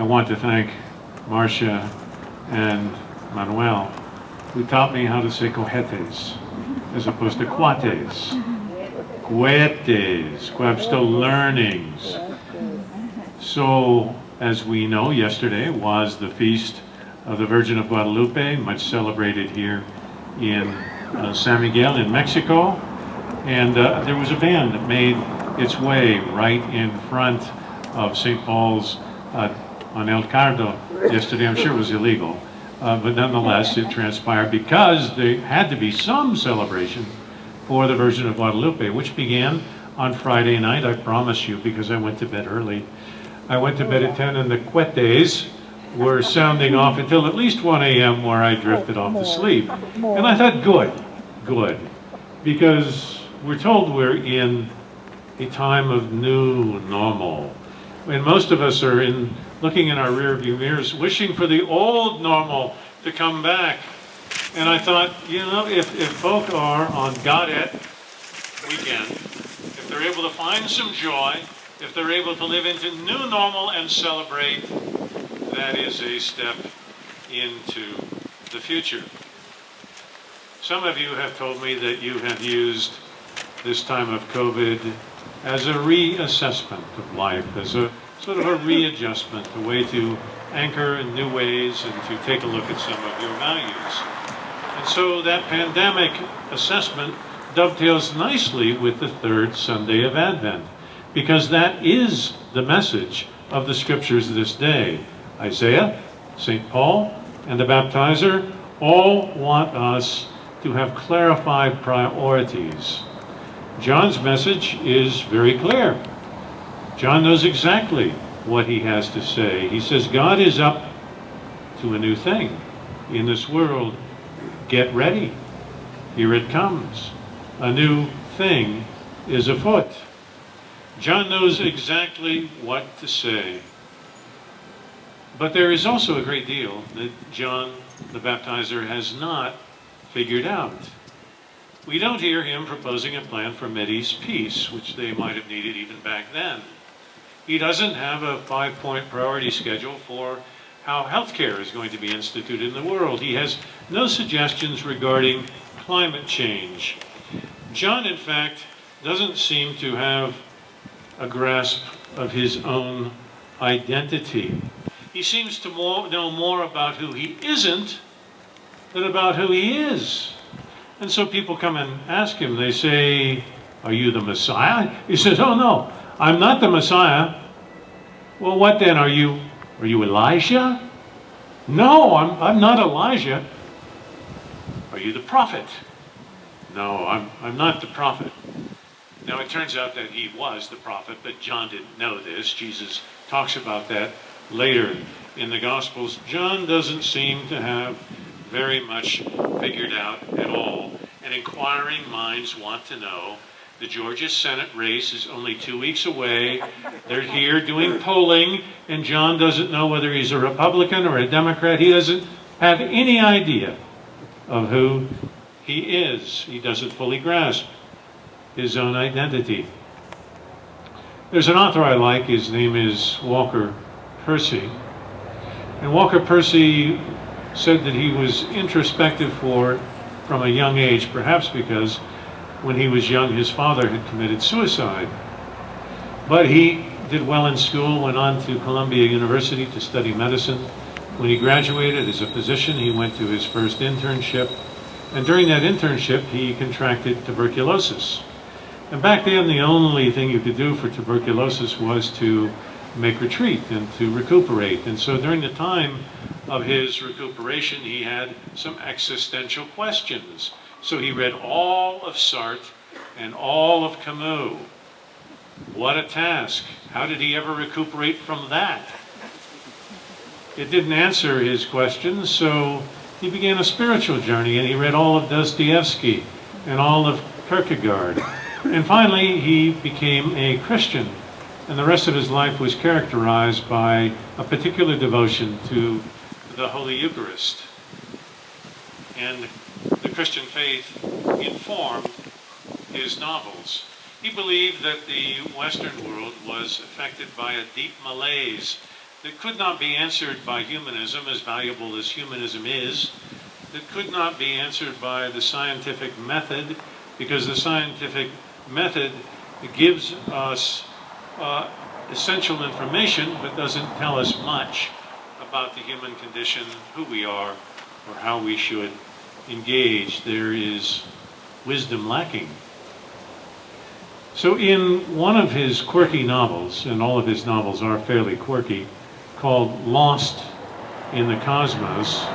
I want to thank Marcia and Manuel, who taught me how to say cohetes, as opposed to cuates. Cohetes, I'm still learning. So, as we know, yesterday was the Feast of the Virgin of Guadalupe, much celebrated here in San Miguel in Mexico. And there was a band that made its way right in front of St. Paul's on El Cardo yesterday. I'm sure it was illegal, but nonetheless it transpired because there had to be some celebration for the Virgin of Guadalupe, which began on Friday night, I promise you, because I went to bed early. I went to bed at 10 and the cohetes were sounding off until at least 1 a.m. where I drifted off to sleep. And I thought, good, because we're told we're in a time of new normal. And most of us are looking in our rearview mirrors, wishing for the old normal to come back. And I thought, if folk are on Gaudete weekend, if they're able to find some joy, if they're able to live into new normal and celebrate, that is a step into the future. Some of you have told me that you have used this time of COVID as a reassessment of life, as a sort of a readjustment, a way to anchor in new ways and to take a look at some of your values. And so that pandemic assessment dovetails nicely with the third Sunday of Advent, because that is the message of the scriptures this day. Isaiah, St. Paul, and the baptizer all want us to have clarified priorities. John's message is very clear. John knows exactly what he has to say. He says, God is up to a new thing in this world. Get ready. Here it comes. A new thing is afoot. John knows exactly what to say. But there is also a great deal that John the Baptizer has not figured out. We don't hear him proposing a plan for Mideast peace, which they might have needed even back then. He doesn't have a 5-point priority schedule for how healthcare is going to be instituted in the world. He has no suggestions regarding climate change. John, in fact, doesn't seem to have a grasp of his own identity. He seems to know more about who he isn't than about who he is. And so people come and ask him, they say, are you the Messiah? He says, oh no, I'm not the Messiah. Well, what then? Are you Elijah? No, I'm not Elijah. Are you the prophet? No, I'm not the prophet. Now it turns out that he was the prophet, but John didn't know this. Jesus talks about that later in the Gospels. John doesn't seem to have very much figured out at all. And inquiring minds want to know. The Georgia Senate race is only 2 weeks away. They're here doing polling, and John doesn't know whether he's a Republican or a Democrat. He doesn't have any idea of who he is. He doesn't fully grasp his own identity. There's an author I like. His name is Walker Percy. And Walker Percy said that he was introspective from a young age, perhaps because when he was young his father had committed suicide. But he did well in school, went on to Columbia University to study medicine. When he graduated as a physician, he went to his first internship. And during that internship, he contracted tuberculosis. And back then, the only thing you could do for tuberculosis was to make retreat and to recuperate. And so during the time of his recuperation, he had some existential questions. So he read all of Sartre and all of Camus. What a task. How did he ever recuperate from that? It didn't answer his questions, so he began a spiritual journey, and he read all of Dostoevsky and all of Kierkegaard. And finally, he became a Christian, and the rest of his life was characterized by a particular devotion to the Holy Eucharist. And the Christian faith informed his novels. He believed that the Western world was affected by a deep malaise that could not be answered by humanism, as valuable as humanism is, that could not be answered by the scientific method, because the scientific method gives us essential information, but doesn't tell us much about the human condition, who we are, or how we should engage. There is wisdom lacking. So in one of his quirky novels, and all of his novels are fairly quirky, called Lost in the Cosmos,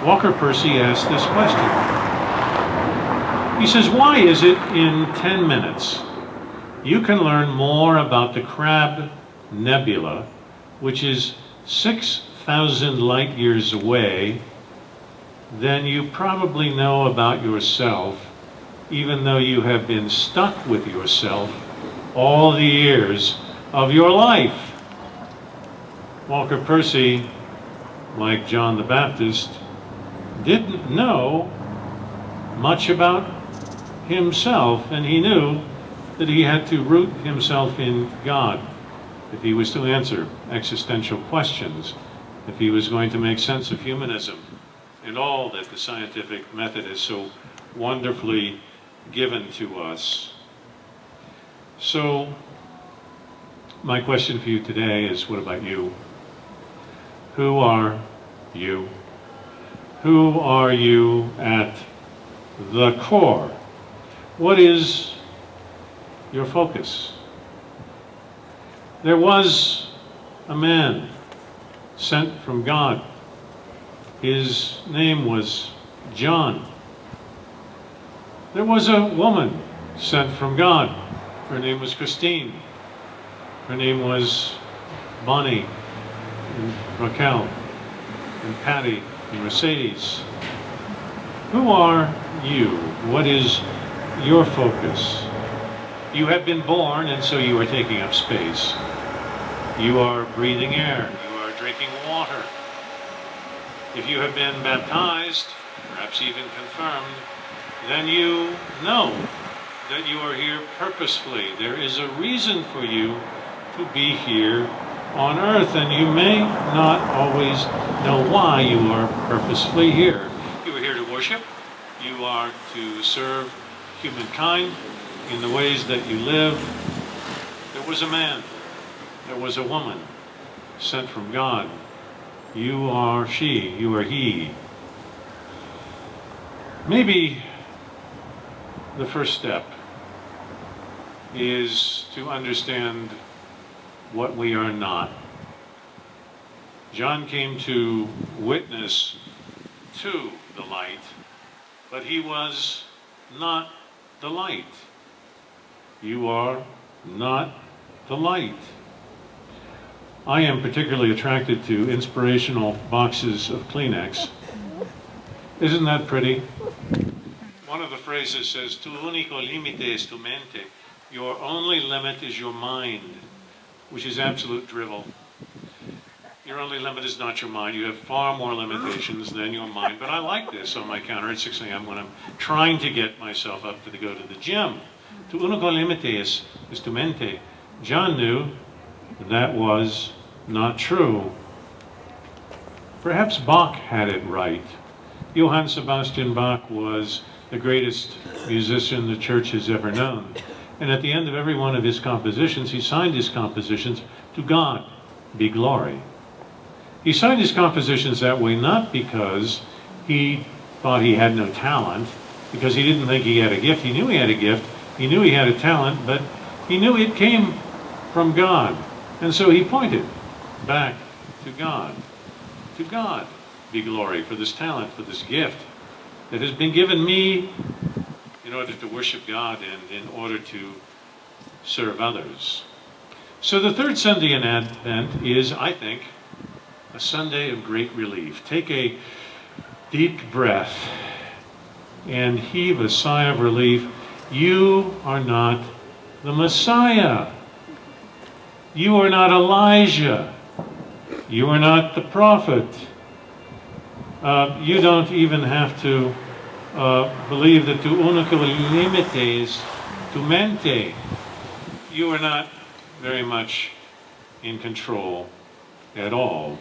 Walker Percy asked this question. He says, why is it in 10 minutes you can learn more about the Crab Nebula, which is 6,000 light years away, than you probably know about yourself, even though you have been stuck with yourself all the years of your life? Walker Percy, like John the Baptist, didn't know much about himself, and he knew that he had to root himself in God if he was to answer existential questions, if he was going to make sense of humanism and all that the scientific method has so wonderfully given to us. So, my question for you today is, what about you? Who are you? Who are you at the core? What is your focus? There was a man sent from God. His name was John. There was a woman sent from God. Her name was Christine. Her name was Bonnie, and Raquel, and Patty, and Mercedes. Who are you? What is your focus? You have been born, and so you are taking up space. You are breathing air. You are drinking water. If you have been baptized, perhaps even confirmed, then you know that you are here purposefully. There is a reason for you to be here on earth, and you may not always know why you are purposefully here. You are here to worship. You are to serve humankind in the ways that you live. There was a man. There was a woman sent from God. You are she. You are he. Maybe the first step is to understand what we are not. John came to witness to the light, but he was not the light. You are not the light. I am particularly attracted to inspirational boxes of Kleenex. Isn't that pretty? One of the phrases says, "Tu unico limite es tu mente." Your only limit is your mind, which is absolute drivel. Your only limit is not your mind. You have far more limitations than your mind. But I like this on my counter at 6 a.m. when I'm trying to get myself up to go to the gym. Tu unico limite es tu mente. John knew that was not true. Perhaps Bach had it right. Johann Sebastian Bach was the greatest musician the church has ever known. And at the end of every one of his compositions, he signed his compositions, "To God be glory." He signed his compositions that way not because he thought he had no talent, because he didn't think he had a gift. He knew he had a gift, he knew he had a talent, but he knew it came from God. And so he pointed back to God. To God be glory for this talent, for this gift that has been given me in order to worship God and in order to serve others. So the third Sunday in Advent is, I think, a Sunday of great relief. Take a deep breath and heave a sigh of relief. You are not the Messiah. You are not Elijah. You are not the prophet. You don't even have to believe that tu unico limite is tu mente. You are not very much in control at all.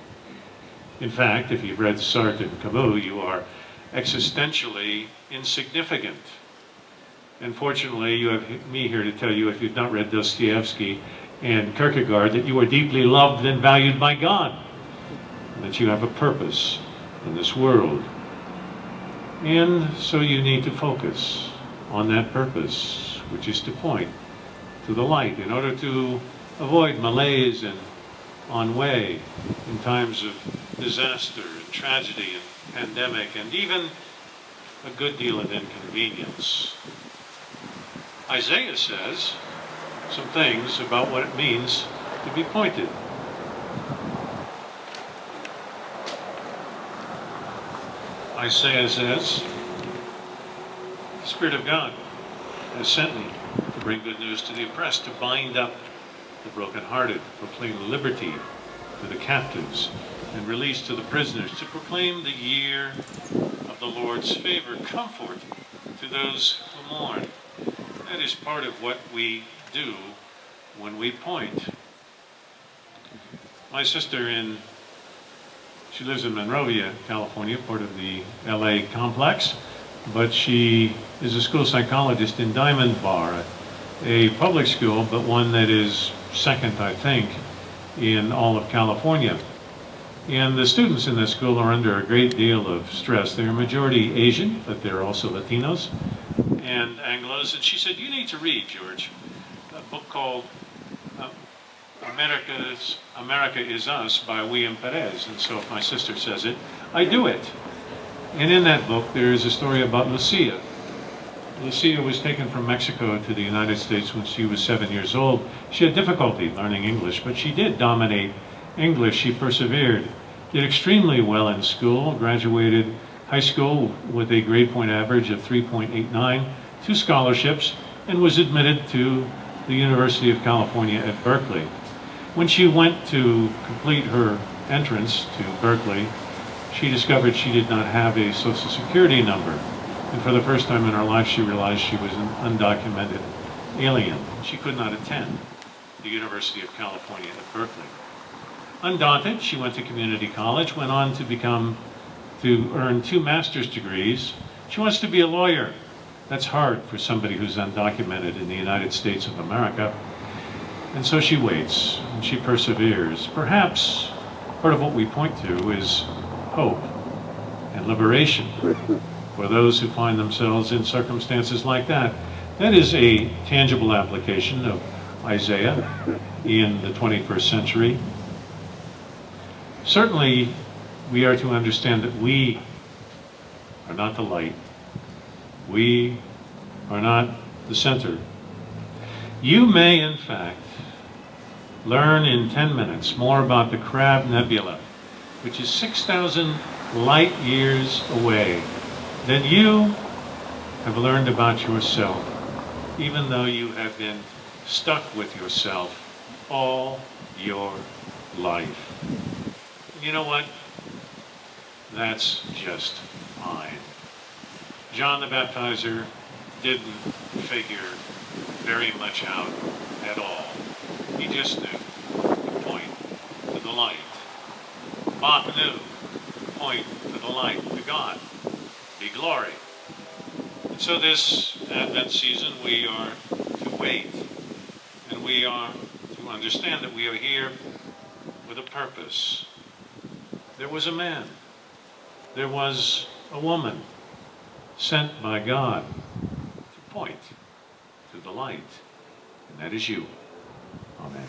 In fact, if you've read Sartre and Camus, you are existentially insignificant. And fortunately, you have me here to tell you, if you've not read Dostoevsky and Kierkegaard, that you are deeply loved and valued by God, and that you have a purpose in this world. And so you need to focus on that purpose, which is to point to the light in order to avoid malaise and ennui in times of disaster and tragedy and pandemic and even a good deal of inconvenience. Isaiah says some things about what it means to be pointed. Isaiah says, "The Spirit of God has sent me to bring good news to the oppressed, to bind up the brokenhearted, to proclaim liberty to the captives and release to the prisoners, to proclaim the year of the Lord's favor, comfort to those who mourn." That is part of what we do when we point. My sister she lives in Monrovia, California, part of the LA complex, but she is a school psychologist in Diamond Bar, a public school, but one that is second, I think, in all of California. And the students in this school are under a great deal of stress. They're majority Asian, but they're also Latinos and Anglos. And she said, "You need to read, George, a book called America is Us by William Perez." And so if my sister says it, I do it. And in that book, there is a story about Lucia. Lucia was taken from Mexico to the United States when she was 7 years old. She had difficulty learning English, but she did dominate English. She persevered, did extremely well in school, graduated high school with a grade point average of 3.89, 2 scholarships, and was admitted to the University of California at Berkeley. When she went to complete her entrance to Berkeley, she discovered she did not have a Social Security number. And for the first time in her life, she realized she was an undocumented alien. She could not attend the University of California at Berkeley. Undaunted, she went to community college, went on to earn 2 master's degrees. She wants to be a lawyer. That's hard for somebody who's undocumented in the United States of America. And so she waits, and she perseveres. Perhaps part of what we point to is hope and liberation for those who find themselves in circumstances like that. That is a tangible application of Isaiah in the 21st century. Certainly, we are to understand that we are not the light. We are not the center. You may, in fact, learn in 10 minutes more about the Crab Nebula, which is 6,000 light years away, than you have learned about yourself, even though you have been stuck with yourself all your life. And you know what? That's just fine. John the Baptizer didn't figure very much out at all. He just knew to point to the light. Bach knew to point to the light, to God, be glory. And so this Advent season we are to wait, and we are to understand that we are here with a purpose. There was a man, there was a woman sent by God to point to the light, and that is you. Amen.